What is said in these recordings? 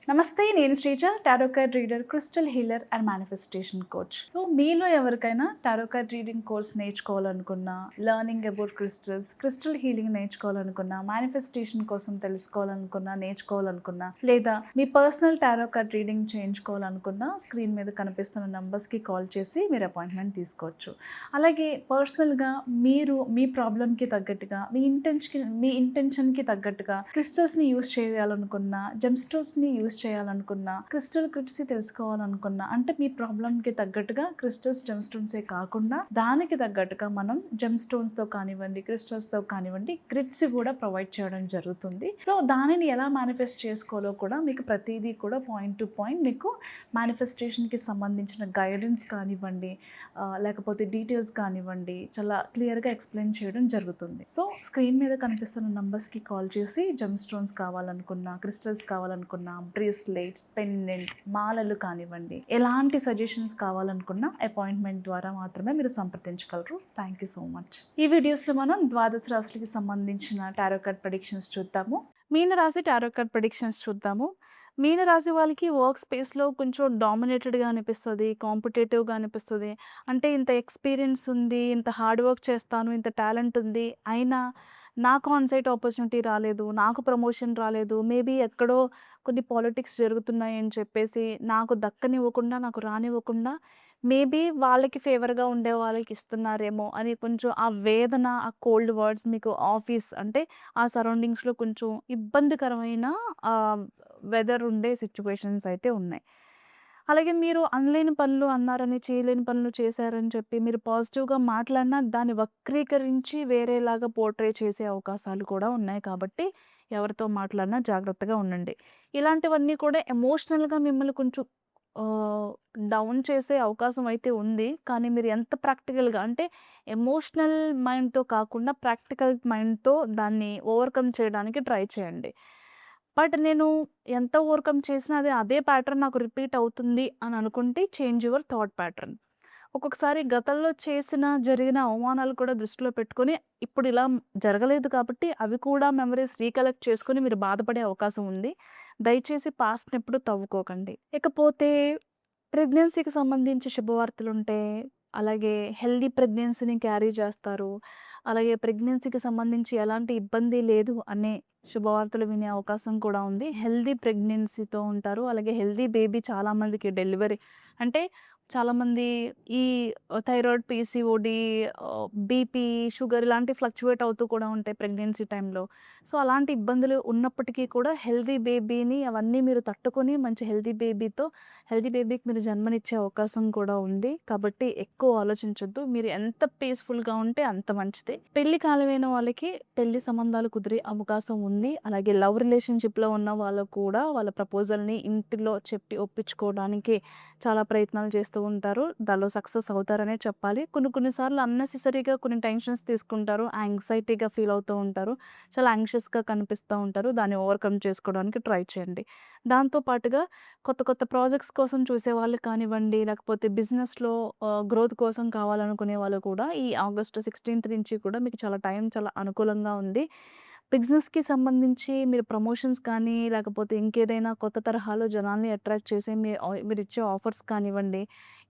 నమస్తే, నేను Sreeja, tarot card reader, crystal healer and manifestation coach. So మీలో ఎవరికైనా టారో కార్డ్ రీడింగ్ కోర్స్ నేర్చుకోవాలనుకున్నా, లెర్నింగ్ అబౌట్ క్రిస్టల్ హీలింగ్ నేర్చుకోవాలనుకున్నా, మేనిఫెస్టేషన్ కోసం తెలుసుకోవాలనుకున్నా, నేర్చుకోవాలనుకున్నా, లేదా మీ పర్సనల్ టారో కార్డ్ రీడింగ్ చేయించుకోవాలనుకున్నా స్క్రీన్ మీద కనిపిస్తున్న నంబర్స్కి కాల్ చేసి మీరు అపాయింట్మెంట్ తీసుకోవచ్చు. అలాగే పర్సనల్గా మీరు మీ ప్రాబ్లమ్కి తగ్గట్టుగా, మీ ఇంటెన్షన్కి తగ్గట్టుగా క్రిస్టల్స్ని యూస్ చేయాలనుకున్నా, జెమ్స్టోన్స్ని యూస్ చేయాలనుకున్నా, క్రిస్టల్ కిట్స్ తెలుసుకోవాలనుకున్నా, అంటే మీ ప్రాబ్లమ్కి తగ్గట్టుగా క్రిస్టల్స్ జెమ్స్టోన్సే కాకుండా దానికి తగ్గట్టుగా మనం జెమ్స్టోన్స్తో కానివ్వండి, క్రిస్టల్స్తో కానివ్వండి, గ్రిడ్స్ కూడా ప్రొవైడ్ చేయడం జరుగుతుంది. సో దానిని ఎలా మేనిఫెస్ట్ చేసుకోవాలో కూడా మీకు ప్రతిదీ కూడా పాయింట్ టు పాయింట్ మీకు మేనిఫెస్టేషన్కి సంబంధించిన గైడెన్స్ కానివ్వండి, లేకపోతే డీటెయిల్స్ కానివ్వండి, చాలా క్లియర్గా ఎక్స్ప్లెయిన్ చేయడం జరుగుతుంది. సో స్క్రీన్ మీద కనిపిస్తున్న నంబర్స్కి కాల్ చేసి జెమ్స్టోన్స్ కావాలనుకున్నా, క్రిస్టల్స్ కావాలనుకున్నా, బ్రేస్లెట్స్, పెండెంట్, మాలలు కానివ్వండి, ఎలాంటి సజెషన్స్ కావాలనుకున్నా అపాయింట్మెంట్ ద్వారా మాత్రమే మీరు సంప్రదించగలరు. Thank you so much. ఈ వీడియోస్లో మనం ద్వాదశ రాశులకి సంబంధించిన టారో కార్డ్ ప్రెడిక్షన్స్ చూద్దాము. మీన రాశి టారో కార్డ్ ప్రెడిక్షన్స్ చూద్దాము. మీన రాశి వాళ్ళకి వర్క్ స్పేస్లో కొంచెం డామినేటెడ్గా అనిపిస్తుంది, కాంపిటేటివ్గా అనిపిస్తుంది. అంటే ఇంత ఎక్స్పీరియన్స్ ఉంది, ఇంత హార్డ్ వర్క్ చేస్తాను, ఇంత టాలెంట్ ఉంది, అయినా నాకు ఆన్సైట్ ఆపర్చునిటీ రాలేదు, నాకు ప్రమోషన్ రాలేదు, మేబీ ఎక్కడో కొన్ని పాలిటిక్స్ జరుగుతున్నాయి అని చెప్పేసి నాకు దక్కనివ్వకుండా, నాకు రానివ్వకుండా మేబీ వాళ్ళకి ఫేవర్గా ఉండే వాళ్ళకి ఇస్తున్నారేమో అని కొంచెం ఆ వేదన, ఆ కోల్డ్ వర్డ్స్ మీకు ఆఫీస్ అంటే ఆ సరౌండింగ్స్లో కొంచెం ఇబ్బందికరమైన వెదర్ ఉండే సిచ్యువేషన్స్ అయితే ఉన్నాయి. అలాగే మీరు అనలేని పనులు అన్నారని, చేయలేని పనులు చేశారని చెప్పి మీరు పాజిటివ్గా మాట్లాడినా దాన్ని వక్రీకరించి వేరేలాగా పోర్ట్రే చేసే అవకాశాలు కూడా ఉన్నాయి. కాబట్టి ఎవరితో మాట్లాడినా జాగ్రత్తగా ఉండండి. ఇలాంటివన్నీ కూడా ఎమోషనల్గా మిమ్మల్ని కొంచెం ఆహ్, డౌన్ చేసే అవకాశం అయితే ఉంది. కానీ మీరు ఎంత ప్రాక్టికల్‌గా అంటే ఎమోషనల్ మైండ్‌తో కాకుండా ప్రాక్టికల్ మైండ్‌తో దాన్ని ఓవర్‌కమ్ చేయడానికి ట్రై చేయండి. బట్ నేను ఎంత ఓవర్‌కమ్ చేసినా అదే ప్యాటర్న్ నాకు రిపీట్ అవుతుంది అని అనుకుంటే చేంజ్ యువర్ థాట్ ప్యాటర్న్. ఒక్కొక్కసారి గతంలో జరిగిన అవమానాలు కూడా దృష్టిలో పెట్టుకొని ఇప్పుడు ఇలా జరగలేదు కాబట్టి అవి కూడా మెమరీస్ రీకలెక్ట్ చేసుకొని మీరు బాధపడే అవకాశం ఉంది. దయచేసి పాస్ట్‌ని ఎప్పుడు తవ్వుకోకండి. ఇకపోతే ప్రెగ్నెన్సీకి సంబంధించి శుభవార్తలుంటే, అలాగే హెల్తీ ప్రెగ్నెన్సీని క్యారీ చేస్తారు. అలాగే ప్రెగ్నెన్సీకి సంబంధించి ఎలాంటి ఇబ్బంది లేదు అనే శుభవార్తలు వినే అవకాశం కూడా ఉంది. హెల్తీ ప్రెగ్నెన్సీతో ఉంటారు. అలాగే హెల్తీ బేబీ చాలామందికి డెలివరీ అంటే చాలామంది ఈ థైరాయిడ్, పీసీఓడీ, బీపీ, షుగర్ ఇలాంటివి ఫ్లక్చువేట్ అవుతూ కూడా ఉంటాయి ప్రెగ్నెన్సీ టైంలో. సో, అలాంటి ఇబ్బందులు ఉన్నప్పటికీ కూడా హెల్తీ బేబీని అవన్నీ మీరు తట్టుకొని మంచి హెల్తీ బేబీకి మీరు జన్మనిచ్చే అవకాశం కూడా ఉంది. కాబట్టి ఎక్కువ ఆలోచించొద్దు. మీరు ఎంత పీస్‌ఫుల్‌గా ఉంటే అంత మంచిది. పెళ్లి కాలేమైన వాళ్ళకి పెళ్లి సంబంధాలు కుదిరే అవకాశం ఉంది. అలాగే లవ్ రిలేషన్‌షిప్‌లో ఉన్న వాళ్ళకు కూడా వాళ్ళ ప్రపోజల్‌ని ఇంటిలో చెప్పి ఒప్పించుకోవడానికి చాలా ప్రయత్నాలు చేస్తూ ఉంటారు. దానిలో సక్సెస్ అవుతారనే చెప్పాలి. కొన్ని సార్లు అన్నెసెసరీగా కొన్ని టెన్షన్స్ తీసుకుంటారు. యాంగ్జైటీగా ఫీల్ అవుతూ ఉంటారు. చాలా యాంగ్షియస్‌గా కనిపిస్తూ ఉంటారు. దాన్ని ఓవర్‌కమ్ చేసుకోవడానికి ట్రై చేయండి. దాంతో పాటుగా కొత్త ప్రాజెక్ట్స్ కోసం చూసేవాళ్ళు కానివ్వండి, లేకపోతే బిజినెస్‌లో గ్రోత్ కోసం కావాలనుకునే వాళ్ళు కూడా ఈ ఆగస్టు 16థ్ నుంచి కూడా మీకు చాలా అనుకూలంగా ఉంది. బిజినెస్‌కి సంబంధించి మీరు ప్రమోషన్స్ కానీ, లేకపోతే ఇంకేదైనా కొత్త తరహాలో జనాల్ని అట్రాక్ట్ చేసే మీరిచ్చే ఆఫర్స్ కానివ్వండి,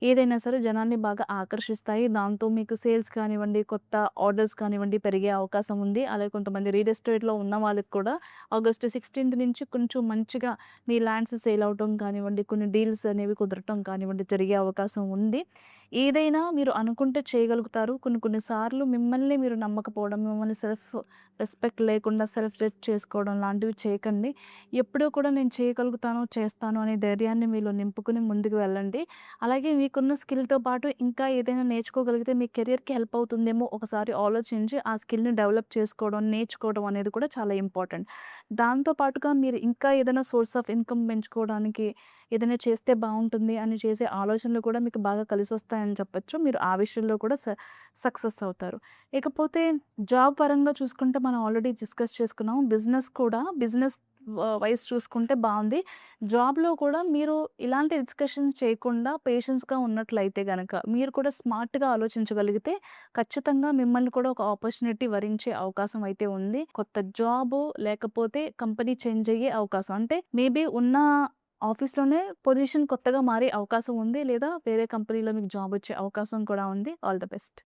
ఏదైనా సరే జనాల్ని బాగా ఆకర్షిస్తాయి. దాంతో మీకు సేల్స్ కానివ్వండి, కొత్త ఆర్డర్స్ కానివ్వండి పెరిగే అవకాశం ఉంది. అలాగే కొంతమంది రియల్ ఎస్టేట్‌లో ఉన్న వాళ్ళకి కూడా ఆగస్టు 16థ్ నుంచి కొంచెం మంచిగా మీ ల్యాండ్స్ సేల్ అవ్వటం కానివ్వండి, కొన్ని డీల్స్ అనేవి కుదరటం కానివ్వండి జరిగే అవకాశం ఉంది. ఏదైనా మీరు అనుకుంటే చేయగలుగుతారు. కొన్ని సార్లు మిమ్మల్ని మీరు నమ్మకపోవడం, మిమ్మల్ని సెల్ఫ్ రెస్పెక్ట్ లేకుండా సెల్ఫ్ జడ్జ్ చేసుకోవడం లాంటివి చేయకండి. ఎప్పుడూ కూడా నేను చేయగలుగుతాను, చేస్తాను అనే ధైర్యాన్ని మీలో నింపుకొని ముందుకు వెళ్ళండి. అలాగే మీకున్న స్కిల్‌తో పాటు ఇంకా ఏదైనా నేర్చుకోగలిగితే మీ కెరియర్‌కి హెల్ప్ అవుతుందేమో ఒకసారి ఆలోచించి ఆ స్కిల్‌ని డెవలప్ చేసుకోవడం, నేర్చుకోవడం అనేది కూడా చాలా ఇంపార్టెంట్. దాంతో పాటుగా మీరు ఇంకా ఏదైనా సోర్స్ ఆఫ్ ఇన్‌కమ్ పెంచుకోవడానికి ఏదైనా చేస్తే బావుంటుంది అని చేసే ఆలోచనలు కూడా మీకు బాగా కలిసొస్తాయని చెప్పొచ్చు. మీరు ఆ విషయంలో కూడా సక్సెస్ అవుతారు. ఇకపోతే జాబ్ పరంగా చూసుకుంటే మనం ఆల్రెడీ డిస్కస్ చేసుకున్నాం. బిజినెస్ వైస్ చూసుకుంటే బావుంది. జాబ్‌లో కూడా మీరు ఇలాంటి డిస్కషన్స్ చేయకుండా పేషెన్స్‌గా ఉన్నట్లయితే గనక, మీరు కూడా స్మార్ట్‌గా ఆలోచించగలిగితే ఖచ్చితంగా మిమ్మల్ని కూడా ఒక ఆపర్చునిటీ వరించే అవకాశం అయితే ఉంది. కొత్త జాబు లేకపోతే కంపెనీ చేంజ్ అయ్యే అవకాశం. అంటే మేబీ ఉన్న ఆఫీస్‌లోనే పొజిషన్ కొత్తగా మారే అవకాశం ఉంది. లేదా వేరే కంపెనీలో మీకు జాబ్ వచ్చే అవకాశం కూడా ఉంది. All the best.